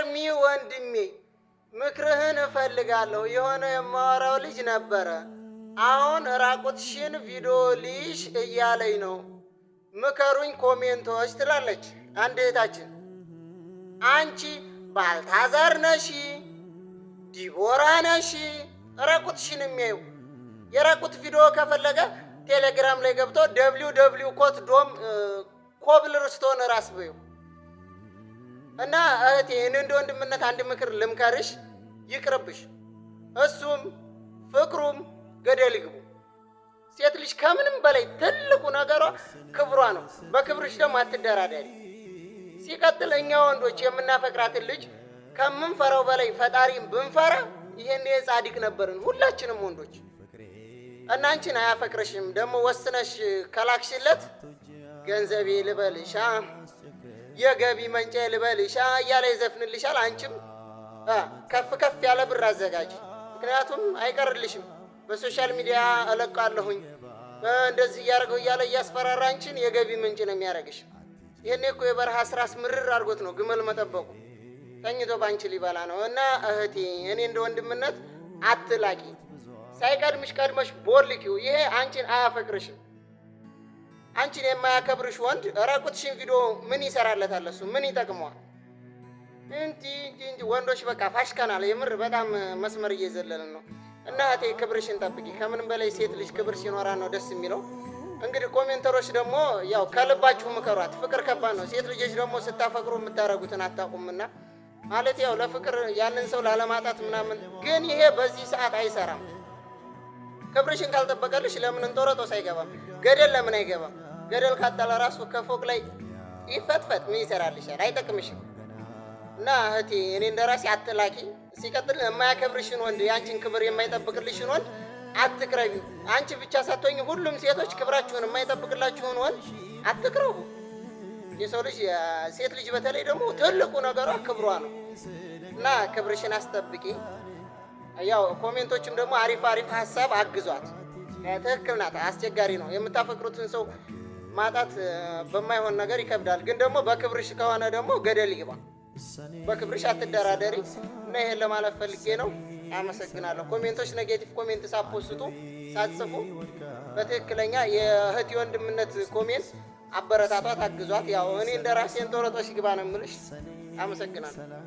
ኤርሚ ወንድሜ ምክርህን እፈልጋለሁ። የሆነ የማወራው ልጅ ነበረ። አሁን ራቁትሽን ቪዲዮ ልይሽ እያለኝ ነው። ምከሩኝ ኮሜንቶች ትላለች አንድ እህታችን። አንቺ ባልታዛር ነሽ ዲቦራ ነሽ ራቁትሽን የሚያዩ የራቁት ቪዲዮ ከፈለገ ቴሌግራም ላይ ገብቶ www.dom ኮብልስቶን ራስ በይው እና እህቴ እንደ ወንድምነት አንድ ምክር ልምከርሽ፣ ይቅርብሽ። እሱም ፍቅሩም ገደል ይግቡ። ሴት ልጅ ከምንም በላይ ትልቁ ነገሯ ክብሯ ነው። በክብርሽ ደግሞ አትደራደሪ። ሲቀጥል እኛ ወንዶች የምናፈቅራትን ልጅ ከምንፈራው በላይ ፈጣሪን ብንፈራ ይሄን ጻድቅ ነበርን ሁላችንም ወንዶች። እና አንቺን አያፈቅርሽም ደግሞ ወስነሽ ከላክሽለት ገንዘቤ ልበልሻ የገቢ መንጨ ልበልሻ እያለ ይዘፍንልሻል። አንቺም ከፍ ከፍ ያለ ብር አዘጋጅ። ምክንያቱም አይቀርልሽም። በሶሻል ሚዲያ እለቃለሁኝ እንደዚህ እያደረገው እያለ እያስፈራራ አንቺን የገቢ ምንጭ ነው የሚያደርግሽ። ይሄኔ እኮ የበረሃ ስራስ ምርር አድርጎት ነው ግመል መጠበቁ። ተኝቶ ባንቺ ሊበላ ነው። እና እህቴ እኔ እንደ ወንድምነት አትላቂ። ሳይቀድምሽ ቀድመሽ ቦልኪው። ይሄ አንቺን አያፈቅርሽም። አንቺን የማያከብርሽ ወንድ ራቁትሽን ቪዲዮ ምን ይሰራለታል? እሱ ምን ይጠቅመዋል? እንጂ ወንዶች በቃ ፋሽከናል። የምር በጣም መስመር እየዘለልን ነው። እና እህቴ ክብርሽን ጠብቂ። ከምንም በላይ ሴት ልጅ ክብር ሲኖራ ነው ደስ የሚለው። እንግዲህ ኮሜንተሮች ደግሞ ያው ከልባችሁ ምከሯት። ፍቅር ከባድ ነው። ሴት ልጆች ደግሞ ስታፈቅሩ የምታረጉትን አታውቁምና ማለት ያው ለፍቅር ያንን ሰው ላለማጣት ምናምን። ግን ይሄ በዚህ ሰዓት አይሰራም። ክብርሽን ካልጠበቀልሽ ለምን እንጦሮጦስ አይገባም? ገደል ለምን አይገባም? ገደል ካጣለ ራሱ ከፎቅ ላይ ይፈትፈት ምን ይሰራልሻል? አይጠቅምሽም። እና እህቴ እኔ እንደራሴ አትላቂ። ሲቀጥል የማያከብርሽን ወንድ ያንቺን ክብር የማይጠብቅልሽን ወንድ አትቅረቢ። አንቺ ብቻ ሳትሆኚ ሁሉም ሴቶች ክብራችሁን የማይጠብቅላችሁን ወንድ አትቅረቡ። የሰው ልጅ ሴት ልጅ በተለይ ደግሞ ትልቁ ነገሯ ክብሯ ነው። እና ክብርሽን አስጠብቂ። ያው ኮሜንቶችም ደግሞ አሪፍ ሀሳብ አግዟት። ትክክል ናት። አስቸጋሪ ነው። የምታፈቅሩትን ሰው ማጣት በማይሆን ነገር ይከብዳል። ግን ደግሞ በክብርሽ ከሆነ ደግሞ ገደል ይግባ። በክብርሽ አትደራደሪ። እና ይሄን ለማለት ፈልጌ ነው። አመሰግናለሁ። ኮሜንቶች ኔጌቲቭ ኮሜንት ሳትፖስቱ ሳትጽፉ በትክክለኛ የእህት ወንድምነት ኮሜንት አበረታቷት፣ አግዟት። ያው እኔ እንደራሴን ጦሮጦሽ ይግባ ነው የምልሽ። አመሰግናለሁ።